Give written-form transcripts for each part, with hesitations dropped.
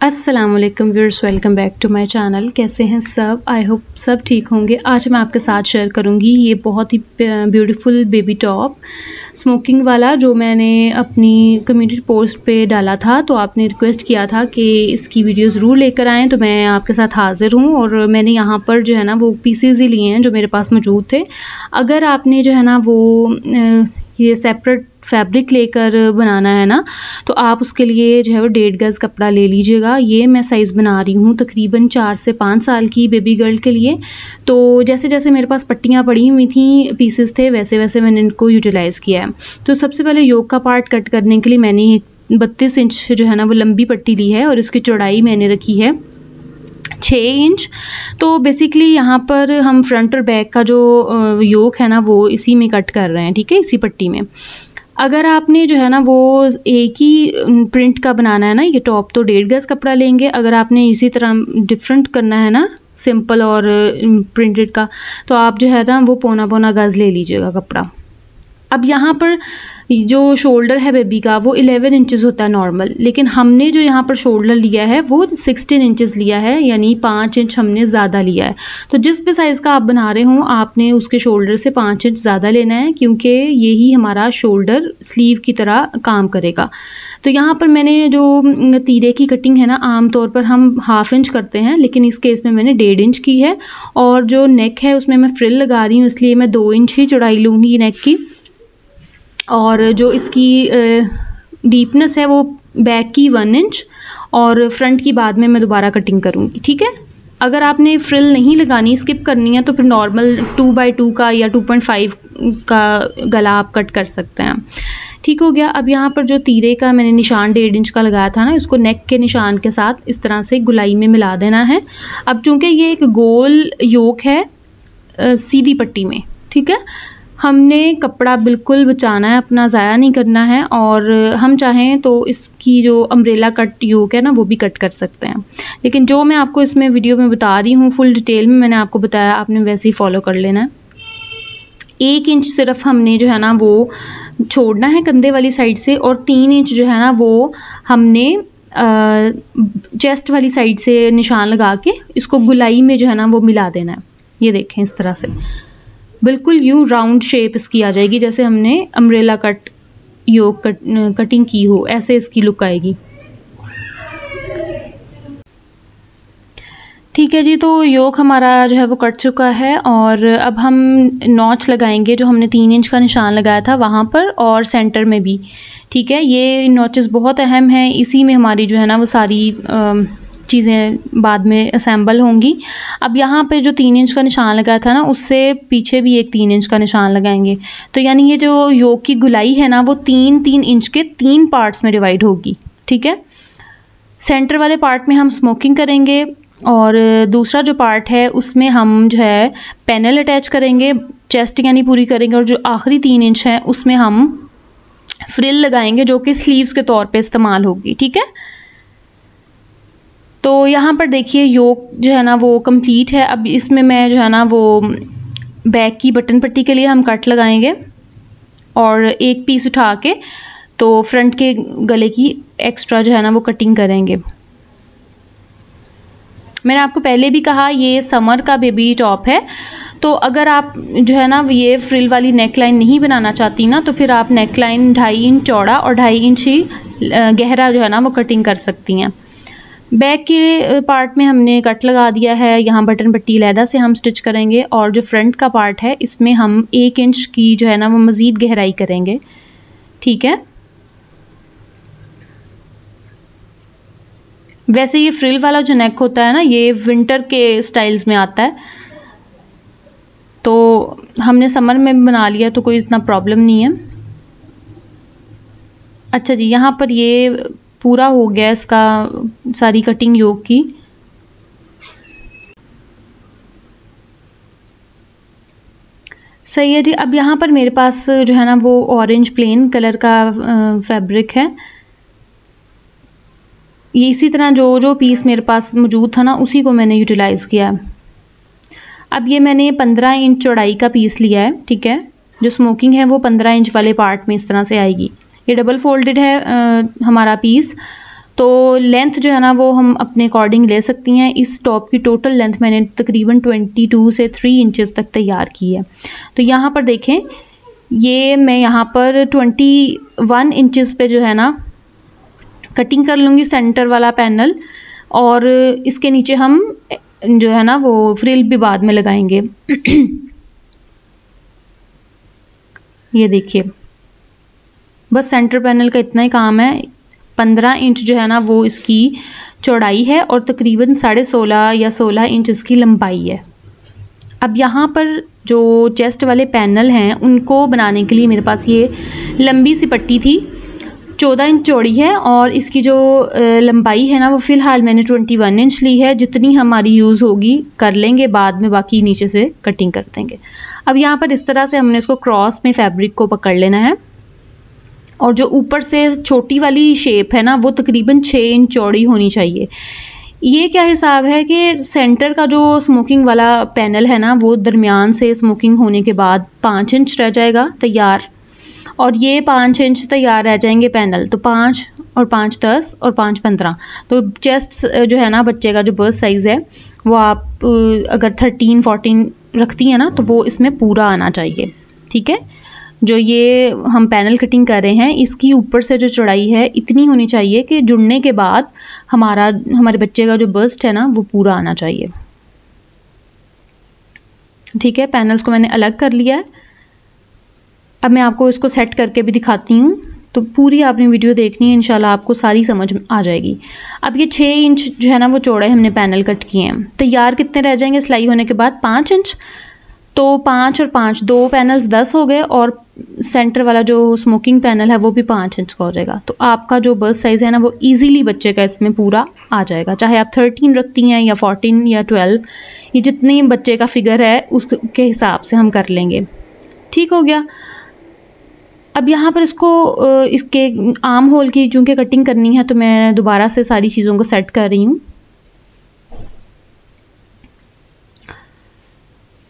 अस्सलामुअलैकुम viewers, welcome back to my channel. कैसे हैं सब? आई होप सब ठीक होंगे। आज मैं आपके साथ शेयर करूंगी ये बहुत ही ब्यूटीफुल बेबी टॉप स्मोकिंग वाला, जो मैंने अपनी कम्युनिटी पोस्ट पे डाला था। तो आपने रिक्वेस्ट किया था कि इसकी वीडियो ज़रूर लेकर आएँ, तो मैं आपके साथ हाज़िर हूँ। और मैंने यहाँ पर जो है ना वो पीसेज ही लिए हैं जो मेरे पास मौजूद थे। अगर आपने जो है ना वो ये सेपरेट फैब्रिक लेकर बनाना है ना, तो आप उसके लिए जो है वो 1.5 गज़ कपड़ा ले लीजिएगा। ये मैं साइज़ बना रही हूँ तकरीबन 4 से 5 साल की बेबी गर्ल के लिए। तो जैसे जैसे मेरे पास पट्टियाँ पड़ी हुई थी, पीसेस थे, वैसे वैसे मैंने इनको यूटिलाइज़ किया है। तो सबसे पहले योक का पार्ट कट करने के लिए मैंने 32 इंच जो है ना वो लंबी पट्टी ली है और इसकी चौड़ाई मैंने रखी है 6 इंच। तो बेसिकली यहाँ पर हम फ्रंट और बैक का जो योक है ना वो इसी में कट कर रहे हैं, ठीक है, इसी पट्टी में। अगर आपने जो है ना वो एक ही प्रिंट का बनाना है ना ये टॉप, तो 1.5 गज़ कपड़ा लेंगे। अगर आपने इसी तरह डिफरेंट करना है ना सिंपल और प्रिंटेड का, तो आप जो है ना वो पौना गज़ ले लीजिएगा कपड़ा। अब यहाँ पर जो शोल्डर है बेबी का वो 11 इंचेस होता है नॉर्मल, लेकिन हमने जो यहाँ पर शोल्डर लिया है वो 16 इंचेस लिया है, यानी 5 इंच हमने ज़्यादा लिया है। तो जिस भी साइज़ का आप बना रहे हो आपने उसके शोल्डर से 5 इंच ज़्यादा लेना है, क्योंकि यही हमारा शोल्डर स्लीव की तरह काम करेगा। तो यहाँ पर मैंने जो तीरे की कटिंग है ना, आमतौर पर हम 1/2 इंच करते हैं, लेकिन इस केस में मैंने 1.5 इंच की है। और जो नेक है उसमें मैं फ्रिल लगा रही हूँ, इसलिए मैं 2 इंच ही चौड़ाई लूँगी नेक की। और जो इसकी डीपनेस है वो बैक की 1 इंच और फ्रंट की बाद में मैं दोबारा कटिंग करूँगी, ठीक है। अगर आपने फ्रिल नहीं लगानी, स्किप करनी है, तो फिर नॉर्मल 2x2 का या 2.5 का गला आप कट कर सकते हैं। ठीक हो गया। अब यहाँ पर जो तीरे का मैंने निशान 1.5 इंच का लगाया था ना, इसको नेक के निशान के साथ इस तरह से गुलाई में मिला देना है। अब चूँकि ये एक गोल योक है सीधी पट्टी में, ठीक है, हमने कपड़ा बिल्कुल बचाना है, अपना ज़ाया नहीं करना है। और हम चाहें तो इसकी जो अम्ब्रेला कट योक है ना वो भी कट कर सकते हैं, लेकिन जो मैं आपको इसमें वीडियो में बता रही हूँ फुल डिटेल में मैंने आपको बताया, आपने वैसे ही फॉलो कर लेना है। 1 इंच सिर्फ हमने जो है ना वो छोड़ना है कंधे वाली साइड से, और 3 इंच जो है ना वो हमने चेस्ट वाली साइड से निशान लगा के इसको गुलाई में जो है ना वो मिला देना है। ये देखें, इस तरह से बिल्कुल यूँ राउंड शेप इसकी आ जाएगी, जैसे हमने अम्ब्रेला कट योक कटिंग की हो, ऐसे इसकी लुक आएगी। ठीक है जी, तो योक हमारा जो है वो कट चुका है। और अब हम नॉच लगाएंगे जो हमने 3 इंच का निशान लगाया था वहाँ पर, और सेंटर में भी, ठीक है। ये नॉचेस बहुत अहम है, इसी में हमारी जो है ना वो सारी चीज़ें बाद में असेंबल होंगी। अब यहाँ पे जो 3 इंच का निशान लगाया था ना, उससे पीछे भी एक 3 इंच का निशान लगाएंगे। तो यानी ये जो योक की गुलाई है ना वो 3-3 इंच के 3 पार्ट्स में डिवाइड होगी, ठीक है। सेंटर वाले पार्ट में हम स्मोकिंग करेंगे, और दूसरा जो पार्ट है उसमें हम जो है पैनल अटैच करेंगे, चेस्ट यानी पूरी करेंगे। और जो आखिरी 3 इंच है उसमें हम फ्रिल लगाएंगे, जो कि स्लीव्स के तौर पे इस्तेमाल होगी, ठीक है। तो यहाँ पर देखिए योक जो है ना वो कंप्लीट है। अब इसमें मैं जो है ना वो बैक की बटन पट्टी के लिए हम कट लगाएंगे, और एक पीस उठा के तो फ्रंट के गले की एक्स्ट्रा जो है ना वो कटिंग करेंगे। मैंने आपको पहले भी कहा ये समर का बेबी टॉप है, तो अगर आप जो है ना ये फ्रिल वाली नेक लाइन नहीं बनाना चाहती ना, तो फिर आप नेक लाइन 2.5 इंच चौड़ा और 2.5 इंच ही गहरा जो है ना वो कटिंग कर सकती हैं। बैक के पार्ट में हमने कट लगा दिया है, यहाँ बटन पट्टी अलहदा से हम स्टिच करेंगे। और जो फ्रंट का पार्ट है इसमें हम 1 इंच की जो है ना वो मज़ीद गहराई करेंगे, ठीक है। वैसे ये फ्रिल वाला जो नेक होता है ना, ये विंटर के स्टाइल्स में आता है, तो हमने समर में बना लिया तो कोई इतना प्रॉब्लम नहीं है। अच्छा जी, यहाँ पर ये पूरा हो गया इसका सारी कटिंग योक की। सही है जी। अब यहाँ पर मेरे पास जो है ना वो ऑरेंज प्लेन कलर का फैब्रिक है। ये इसी तरह जो पीस मेरे पास मौजूद था ना उसी को मैंने यूटिलाइज़ किया। अब ये मैंने 15 इंच चौड़ाई का पीस लिया है, ठीक है। जो स्मोकिंग है वो 15 इंच वाले पार्ट में इस तरह से आएगी। ये डबल फोल्डेड है हमारा पीस, तो लेंथ जो है ना वो हम अपने अकॉर्डिंग ले सकती हैं। इस टॉप की टोटल लेंथ मैंने तकरीबन 22 से 3 इंचेस तक तैयार की है। तो यहाँ पर देखें, ये मैं यहाँ पर 21 इंचेस पे जो है ना कटिंग कर लूँगी सेंटर वाला पैनल, और इसके नीचे हम जो है ना वो फ्रिल भी बाद में लगाएंगे। ये देखिए, बस सेंटर पैनल का इतना ही काम है। 15 इंच जो है ना वो इसकी चौड़ाई है और तकरीबन 16.5 या 16 इंच इसकी लंबाई है। अब यहाँ पर जो चेस्ट वाले पैनल हैं उनको बनाने के लिए मेरे पास ये लंबी सी पट्टी थी, 14 इंच चौड़ी है, और इसकी जो लंबाई है ना वो फ़िलहाल मैंने 21 इंच ली है। जितनी हमारी यूज़ होगी कर लेंगे, बाद में बाकी नीचे से कटिंग कर देंगे। अब यहाँ पर इस तरह से हमने इसको क्रॉस में फैब्रिक को पकड़ लेना है, और जो ऊपर से छोटी वाली शेप है ना वो तकरीबन 6 इंच चौड़ी होनी चाहिए। ये क्या हिसाब है कि सेंटर का जो स्मोकिंग वाला पैनल है ना वो दरमियान से स्मोकिंग होने के बाद 5 इंच रह जाएगा तैयार, और ये 5 इंच तैयार रह जाएंगे पैनल। तो 5 और 5 10 और 5 15। तो चेस्ट जो है ना बच्चे का जो बर्स्ट साइज़ है वो आप अगर 13 14 रखती हैं ना तो वो इसमें पूरा आना चाहिए। ठीक है, जो ये हम पैनल कटिंग कर रहे हैं इसकी ऊपर से जो चौड़ाई है इतनी होनी चाहिए कि जुड़ने के बाद हमारे बच्चे का जो बर्स्ट है ना वो पूरा आना चाहिए। ठीक है, पैनल्स को मैंने अलग कर लिया है। अब मैं आपको इसको सेट करके भी दिखाती हूँ, तो पूरी आपने वीडियो देखनी है, इंशाल्लाह आपको सारी समझ आ जाएगी। अब ये 6 इंच जो है ना वो चौड़े हमने पैनल कट किए हैं। तैयार कितने रह जाएंगे सिलाई होने के बाद? 5 इंच। तो 5 और 5 2 पैनल्स 10 हो गए, और सेंटर वाला जो स्मोकिंग पैनल है वो भी 5 इंच का हो जाएगा। तो आपका जो बर्स्ट साइज़ है ना वो इजीली बच्चे का इसमें पूरा आ जाएगा, चाहे आप 13 रखती हैं या 14 या 12, ये जितनी बच्चे का फिगर है उसके हिसाब से हम कर लेंगे। ठीक हो गया। अब यहाँ पर इसको इसके आर्म होल की चूँकि कटिंग करनी है तो मैं दोबारा से सारी चीज़ों को सेट कर रही हूँ।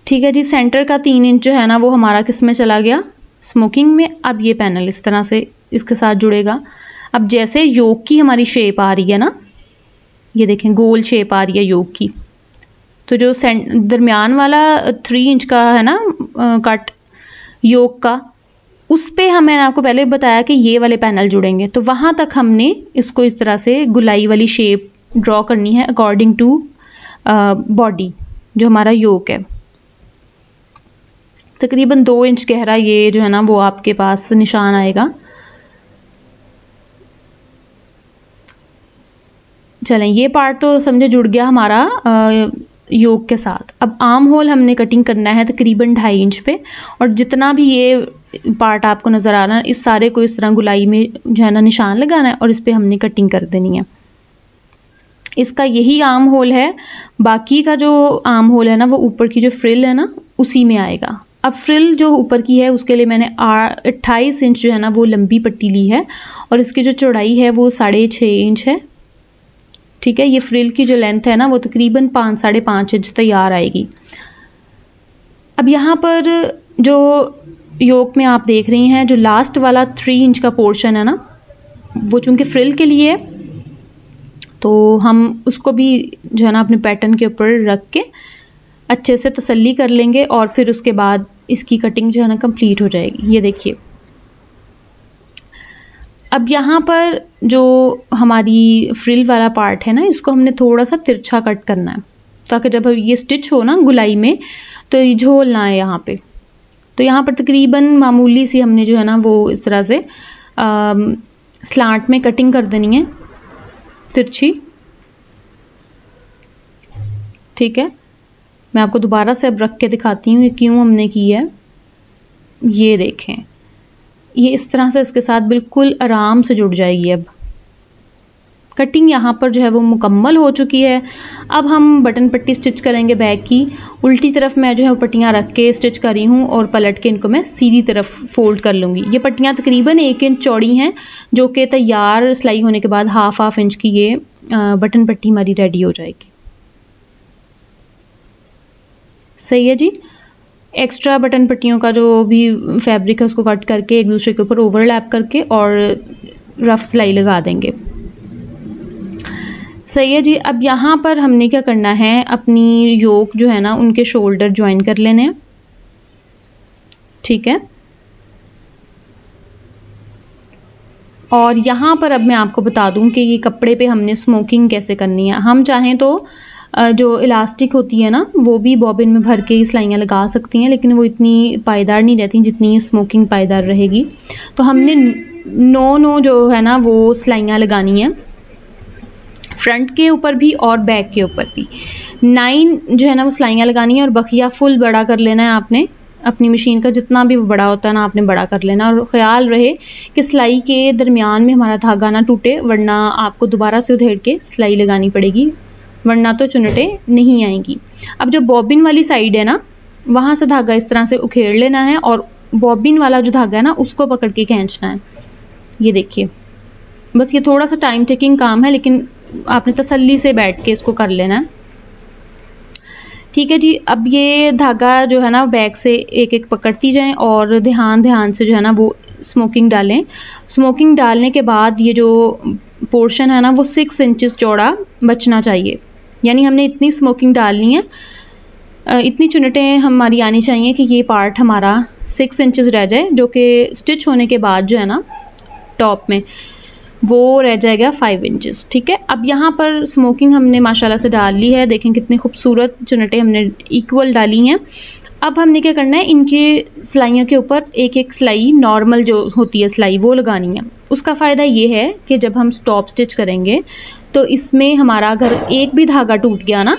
ठीक है जी, सेंटर का 3 इंच जो है ना वो हमारा किस में चला गया? स्मोकिंग में। अब ये पैनल इस तरह से इसके साथ जुड़ेगा। अब जैसे योक की हमारी शेप आ रही है ना, ये देखें गोल शेप आ रही है योक की, तो जो दरमियान वाला 3 इंच का है ना कट योक का, उस पे मैंने आपको पहले बताया कि ये वाले पैनल जुड़ेंगे। तो वहाँ तक हमने इसको इस तरह से गुलाई वाली शेप ड्रॉ करनी है अकॉर्डिंग टू बॉडी जो हमारा योक है। तकरीबन 2 इंच गहरा ये जो है ना वो आपके पास निशान आएगा। चलें, ये पार्ट तो समझे जुड़ गया हमारा योक के साथ। अब आर्म होल हमने कटिंग करना है तकरीबन 2.5 इंच पे, और जितना भी ये पार्ट आपको नज़र आ रहा है इस सारे को इस तरह गुलाई में जो है ना निशान लगाना है और इस पे हमने कटिंग कर देनी है। इसका यही आर्म होल है। बाकी का जो आर्म होल है ना वो ऊपर की जो फ्रिल है ना उसी में आएगा। अब फ्रिल जो ऊपर की है उसके लिए मैंने 28 इंच जो है ना वो लंबी पट्टी ली है, और इसकी जो चौड़ाई है वो 6.5 इंच है। ठीक है, ये फ्रिल की जो लेंथ है ना वो तकरीबन 5 साढ़े 5 इंच तैयार आएगी। अब यहाँ पर जो योक में आप देख रही हैं जो लास्ट वाला 3 इंच का पोर्शन है ना वो चूंकि फ्रिल के लिए, तो हम उसको भी जो है ना अपने पैटर्न के ऊपर रख के अच्छे से तसल्ली कर लेंगे, और फिर उसके बाद इसकी कटिंग जो है ना कंप्लीट हो जाएगी। ये देखिए, अब यहाँ पर जो हमारी फ्रिल वाला पार्ट है ना इसको हमने थोड़ा सा तिरछा कट करना है, ताकि जब ये स्टिच हो ना गुलाई में तो ये झोल ना है यहाँ पे। तो यहाँ पर तकरीबन मामूली सी हमने जो है ना वो इस तरह से स्लांट में कटिंग कर देनी है, तिरछी। ठीक है, मैं आपको दोबारा से अब रख के दिखाती हूँ ये क्यों हमने की है। ये देखें, ये इस तरह से इसके साथ बिल्कुल आराम से जुड़ जाएगी। अब कटिंग यहाँ पर जो है वो मुकम्मल हो चुकी है। अब हम बटन पट्टी स्टिच करेंगे बैक की। उल्टी तरफ मैं जो है पट्टियाँ रख के स्टिच कर रही हूँ और पलट के इनको मैं सीधी तरफ फोल्ड कर लूँगी। ये पट्टियाँ तकरीबन 1 इंच चौड़ी हैं, जो कि तैयार सिलाई होने के बाद हाफ इंच की ये बटन पट्टी हमारी रेडी हो जाएगी। सही है जी। एक्स्ट्रा बटन पट्टियों का जो भी फैब्रिक है उसको कट करके एक दूसरे के ऊपर ओवरलैप करके और रफ सिलाई लगा देंगे। सही है जी। अब यहाँ पर हमने क्या करना है, अपनी योक जो है ना उनके शोल्डर ज्वाइन कर लेने हैं। ठीक है, और यहाँ पर अब मैं आपको बता दूं कि ये कपड़े पे हमने स्मोकिंग कैसे करनी है। हम चाहें तो जो इलास्टिक होती है ना वो भी बॉबिन में भर के सिलाइयाँ लगा सकती हैं, लेकिन वो इतनी पायदार नहीं रहती जितनी स्मोकिंग पायदार रहेगी। तो हमने 9 जो है ना वो सिलाइयाँ लगानी है, फ्रंट के ऊपर भी और बैक के ऊपर भी 9 जो है ना वो सिलाइयाँ लगानी है। और बखिया फुल बड़ा कर लेना है आपने, अपनी मशीन का जितना भी बड़ा होता है ना आपने बड़ा कर लेना। और ख्याल रहे कि सिलाई के दरमियान में हमारा धागा ना टूटे, वरना आपको दोबारा से उधेड़ के सिलाई लगानी पड़ेगी, वरना तो चुनटें नहीं आएंगी। अब जो बॉबिन वाली साइड है ना वहाँ से धागा इस तरह से उखेड़ लेना है और बॉबिन वाला जो धागा है ना उसको पकड़ के खींचना है। ये देखिए, बस ये थोड़ा सा टाइम टेकिंग काम है, लेकिन आपने तसल्ली से बैठ के इसको कर लेना है। ठीक है जी। अब ये धागा जो है ना बैक से एक एक पकड़ती जाएं और ध्यान से जो है ना वो स्मोकिंग डालें। स्मोकिंग डालने के बाद ये जो पोर्शन है ना वो 6 इंचेस चौड़ा बचना चाहिए, यानी हमने इतनी स्मोकिंग डालनी है, इतनी चुनटें हमारी आनी चाहिए कि ये पार्ट हमारा 6 इंचेस रह जाए, जो कि स्टिच होने के बाद जो है ना टॉप में वो रह जाएगा 5 इंचेस। ठीक है, अब यहाँ पर स्मोकिंग हमने माशाल्लाह से डाल ली है, देखें कितनी खूबसूरत चुनटें हमने इक्वल डाली हैं। अब हमने क्या करना है, इनके सिलाइयों के ऊपर एक एक सिलाई नॉर्मल जो होती है सिलाई वो लगानी है। उसका फ़ायदा ये है कि जब हम टॉप स्टिच करेंगे तो इसमें हमारा अगर एक भी धागा टूट गया ना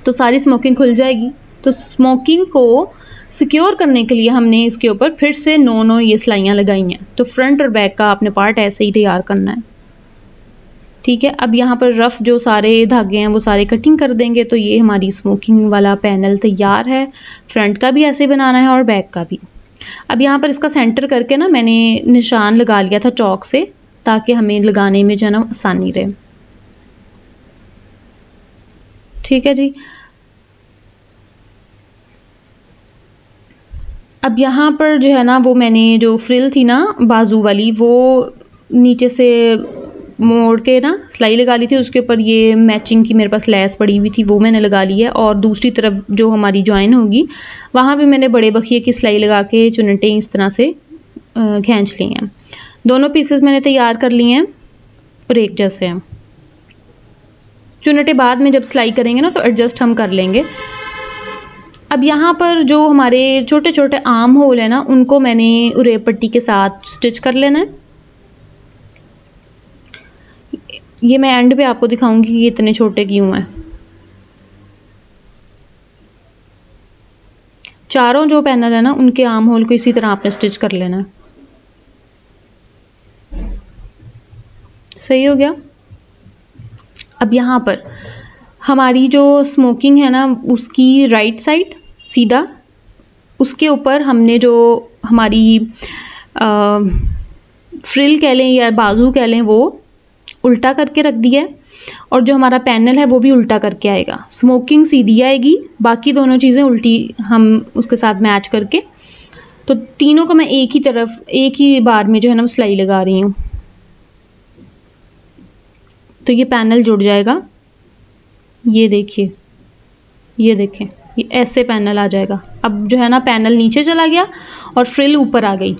तो सारी स्मोकिंग खुल जाएगी। तो स्मोकिंग को सिक्योर करने के लिए हमने इसके ऊपर फिर से 9 ये सिलाइयाँ लगाई हैं। तो फ्रंट और बैक का आपने पार्ट ऐसे ही तैयार करना है। ठीक है, अब यहाँ पर रफ जो सारे धागे हैं वो सारे कटिंग कर देंगे। तो ये हमारी स्मोकिंग वाला पैनल तैयार है। फ्रंट का भी ऐसे बनाना है और बैक का भी। अब यहाँ पर इसका सेंटर करके ना मैंने निशान लगा लिया था चौक से, ताकि हमें लगाने में जो है ना आसानी रहे। ठीक है जी। अब यहाँ पर जो है ना वो मैंने जो फ्रिल थी ना बाजू वाली वो नीचे से मोड़ के ना सिलाई लगा ली थी, उसके ऊपर ये मैचिंग की मेरे पास लेस पड़ी हुई थी वो मैंने लगा ली है। और दूसरी तरफ जो हमारी जॉइन होगी वहाँ भी मैंने बड़े बखिए की सिलाई लगा के चुनटें इस तरह से खींच ली हैं। दोनों पीसेस मैंने तैयार कर लिए हैं और एक जैसे हैं। चुनटें बाद में जब सिलाई करेंगे ना तो एडजस्ट हम कर लेंगे। अब यहाँ पर जो हमारे छोटे छोटे आर्म होल है ना उनको मैंने उरेब पट्टी के साथ स्टिच कर लेना है। ये मैं एंड पे आपको दिखाऊंगी कि ये इतने छोटे क्यों हैं। चारों जो पैनल है ना उनके आर्म होल को इसी तरह आपने स्टिच कर लेना है। सही हो गया। अब यहाँ पर हमारी जो स्मोकिंग है ना उसकी राइट साइड सीधा, उसके ऊपर हमने जो हमारी फ्रिल कह लें या बाजू कह लें वो उल्टा करके रख दिया है, और जो हमारा पैनल है वो भी उल्टा करके आएगा। स्मोकिंग सीधी आएगी, बाकी दोनों चीज़ें उल्टी हम उसके साथ मैच करके, तो तीनों को मैं एक ही तरफ एक ही बार में जो है ना सिलाई लगा रही हूँ। तो ये पैनल जुड़ जाएगा। ये देखिए, ये देखें, ये ऐसे पैनल आ जाएगा। अब जो है ना पैनल नीचे चला गया और फ्रिल ऊपर आ गई।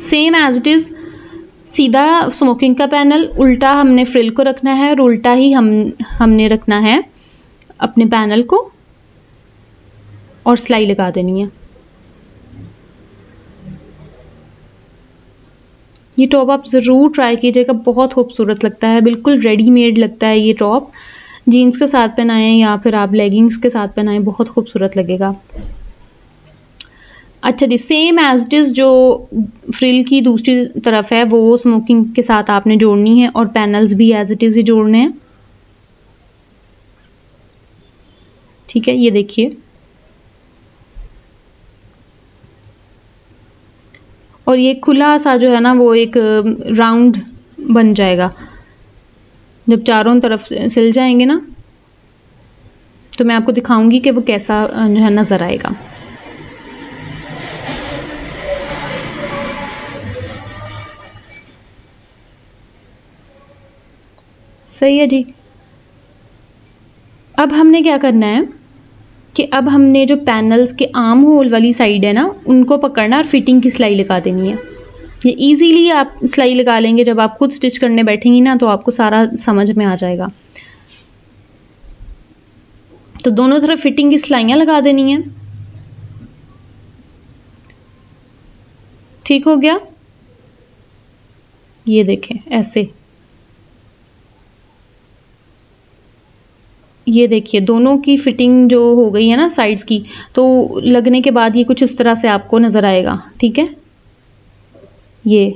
सेम एज इट इज़ सीधा स्मोकिंग का पैनल, उल्टा हमने फ्रिल को रखना है और उल्टा ही हमने रखना है अपने पैनल को और सिलाई लगा देनी है। ये टॉप आप ज़रूर ट्राई कीजिएगा, बहुत खूबसूरत लगता है, बिल्कुल रेडीमेड लगता है ये टॉप। जीन्स के साथ पहनाएं या फिर आप लेगिंग्स के साथ पहनाएं, बहुत खूबसूरत लगेगा। अच्छा जी, सेम एज इट इज़ जो फ्रिल की दूसरी तरफ है वो स्मोकिंग के साथ आपने जोड़नी है और पैनल्स भी एज इट इज़ ही जोड़ने हैं। ठीक है, ये देखिए, और ये खुला सा जो है ना वो एक राउंड बन जाएगा। जब चारों तरफ सिल जाएंगे ना तो मैं आपको दिखाऊंगी कि वो कैसा जो है नज़र आएगा। सही है जी। अब हमने क्या करना है कि अब हमने जो पैनल्स के आर्म होल वाली साइड है ना, उनको पकड़ना और फिटिंग की सिलाई लगा देनी है। ये इजीली आप सिलाई लगा लेंगे, जब आप खुद स्टिच करने बैठेंगी ना तो आपको सारा समझ में आ जाएगा। तो दोनों तरफ फिटिंग की सिलाइयाँ लगा देनी है। ठीक हो गया, ये देखें ऐसे, ये देखिए दोनों की फिटिंग जो हो गई है ना साइड्स की, तो लगने के बाद ये कुछ इस तरह से आपको नजर आएगा। ठीक है, ये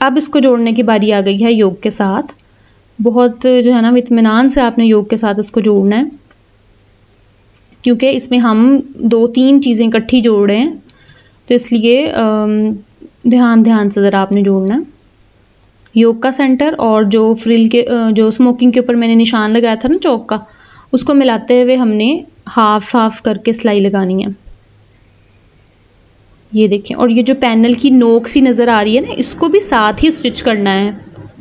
अब इसको जोड़ने की बारी आ गई है योग के साथ। बहुत जो है ना इत्मीनान से आपने योग के साथ इसको जोड़ना है, क्योंकि इसमें हम 2-3 चीज़ें इकट्ठी जोड़ रहे हैं, तो इसलिए ध्यान से ज़रा आपने जोड़ना है। योग का सेंटर और जो फ्रिल के जो स्मोकिंग के ऊपर मैंने निशान लगाया था ना चौक का, उसको मिलाते हुए हमने हाफ हाफ करके सिलाई लगानी है। ये देखें, और ये जो पैनल की नोक सी नज़र आ रही है ना, इसको भी साथ ही स्टिच करना है,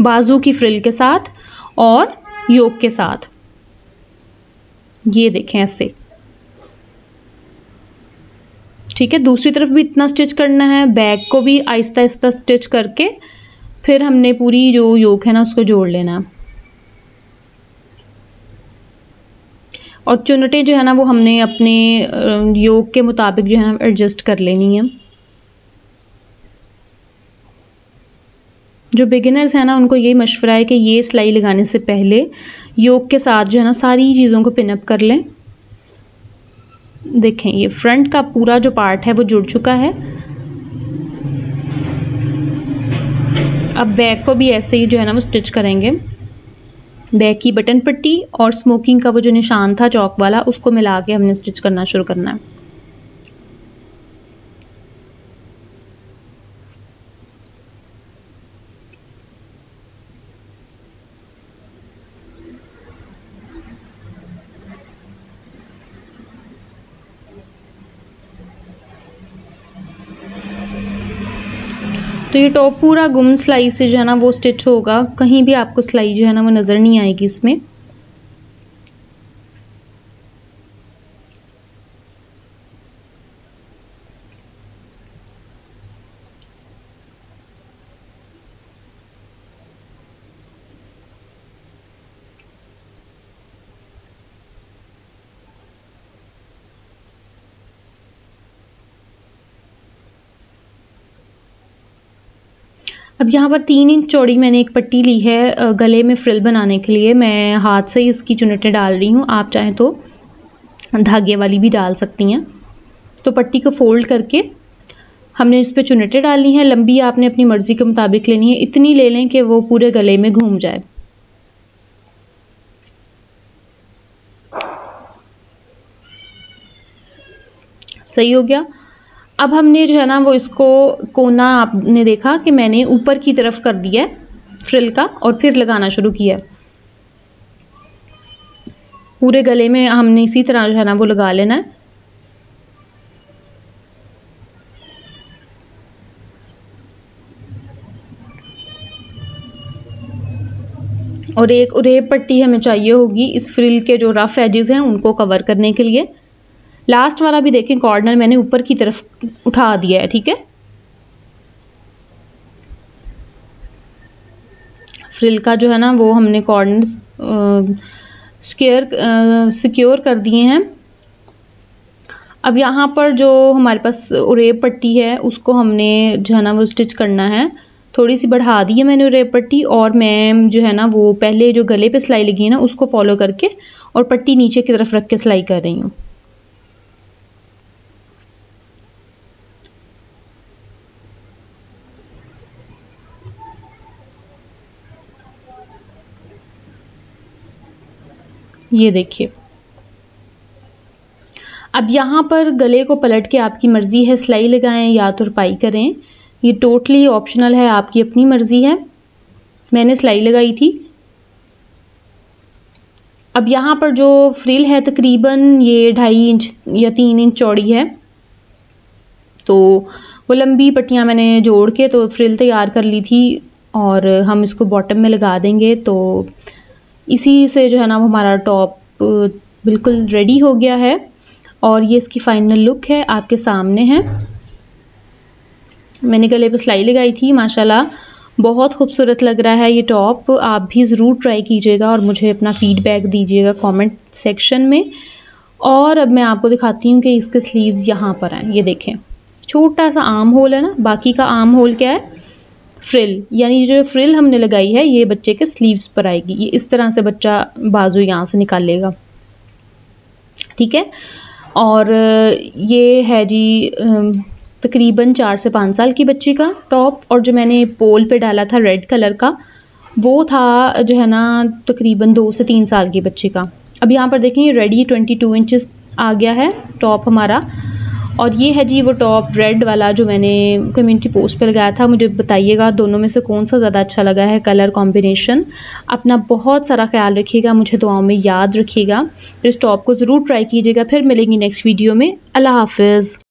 बाजू की फ्रिल के साथ और योग के साथ। ये देखें ऐसे। ठीक है, दूसरी तरफ भी इतना स्टिच करना है, बैक को भी आहिस्ता आहिस्ता स्टिच करके फिर हमने पूरी जो योग है ना उसको जोड़ लेना है। और चुनटें जो है ना वो हमने अपने योग के मुताबिक जो है ना एडजस्ट कर लेनी है। जो बिगिनर्स हैं ना उनको यही मशवरा है कि ये सिलाई लगाने से पहले योग के साथ जो है ना सारी चीज़ों को पिनअप कर लें। देखें, ये फ्रंट का पूरा जो पार्ट है वो जुड़ चुका है। अब बैक को भी ऐसे ही जो है ना वो स्टिच करेंगे। बैक की बटन पट्टी और स्मोकिंग का वो जो निशान था चौक वाला, उसको मिला के हमने स्टिच करना शुरू करना है। तो ये टॉप पूरा गुम सिलाई से जो है ना वो स्टिच होगा, कहीं भी आपको सिलाई जो है ना वो नज़र नहीं आएगी इसमें। अब यहाँ पर 3 इंच चौड़ी मैंने एक पट्टी ली है गले में फ्रिल बनाने के लिए। मैं हाथ से ही इसकी चुनटें डाल रही हूँ, आप चाहें तो धागे वाली भी डाल सकती हैं। तो पट्टी को फोल्ड करके हमने इस पर चुनटें डालनी है। लंबी आपने अपनी मर्जी के मुताबिक लेनी है, इतनी ले लें कि वो पूरे गले में घूम जाए। सही हो गया। अब हमने जो है ना वो इसको कोना आपने देखा कि मैंने ऊपर की तरफ कर दिया है फ्रिल का और फिर लगाना शुरू किया। पूरे गले में हमने इसी तरह जो है ना वो लगा लेना है। और एक उरेब पट्टी हमें चाहिए होगी इस फ्रिल के जो रफ एजेस हैं उनको कवर करने के लिए। लास्ट वाला भी देखें कॉर्नर मैंने ऊपर की तरफ उठा दिया है। ठीक है, फ्रिल का जो है ना वो हमने कॉर्नर सिक्योर कर दिए हैं। अब यहाँ पर जो हमारे पास उरेब पट्टी है उसको हमने जो है ना वो स्टिच करना है। थोड़ी सी बढ़ा दी है मैंने उरेब पट्टी, और मैं जो है ना वो पहले जो गले पे सिलाई लगी है ना उसको फॉलो करके और पट्टी नीचे की तरफ रख के सिलाई कर रही हूँ। ये देखिए, अब यहाँ पर गले को पलट के आपकी मर्जी है सिलाई लगाएं या तो रुपाई करें, ये टोटली ऑप्शनल है, आपकी अपनी मर्जी है। मैंने सिलाई लगाई थी। अब यहाँ पर जो फ्रिल है तकरीबन ये 2.5 इंच या 3 इंच चौड़ी है, तो वो लंबी पट्टियाँ मैंने जोड़ के तो फ्रिल तैयार कर ली थी और हम इसको बॉटम में लगा देंगे। तो इसी से जो है ना हमारा टॉप बिल्कुल रेडी हो गया है और ये इसकी फाइनल लुक है, आपके सामने है। मैंने गले पे सिलाई लगाई थी, माशाल्लाह बहुत खूबसूरत लग रहा है ये टॉप। आप भी ज़रूर ट्राई कीजिएगा और मुझे अपना फीडबैक दीजिएगा कमेंट सेक्शन में। और अब मैं आपको दिखाती हूँ कि इसके स्लीव्स यहाँ पर हैं। ये देखें, छोटा सा आर्म होल है ना, बाकी का आर्म होल क्या है, फ्रिल, यानी जो फ्रिल हमने लगाई है ये बच्चे के स्लीव्स पर आएगी। ये इस तरह से बच्चा बाजू यहाँ से निकालेगा, ठीक है। और ये है जी तकरीबन 4 से 5 साल की बच्ची का टॉप। और जो मैंने पोल पे डाला था रेड कलर का, वो था जो है ना तकरीबन 2 से 3 साल की बच्ची का। अब यहाँ पर देखें रेडी 22 इंचेस आ गया है टॉप हमारा। और ये है जी वो टॉप रेड वाला जो मैंने कम्युनिटी पोस्ट पे लगाया था। मुझे बताइएगा दोनों में से कौन सा ज़्यादा अच्छा लगा है कलर कॉम्बिनेशन। अपना बहुत सारा ख्याल रखिएगा, मुझे दुआओं में याद रखिएगा। इस टॉप को ज़रूर ट्राई कीजिएगा। फिर मिलेंगी नेक्स्ट वीडियो में। अल्लाह हाफिज़।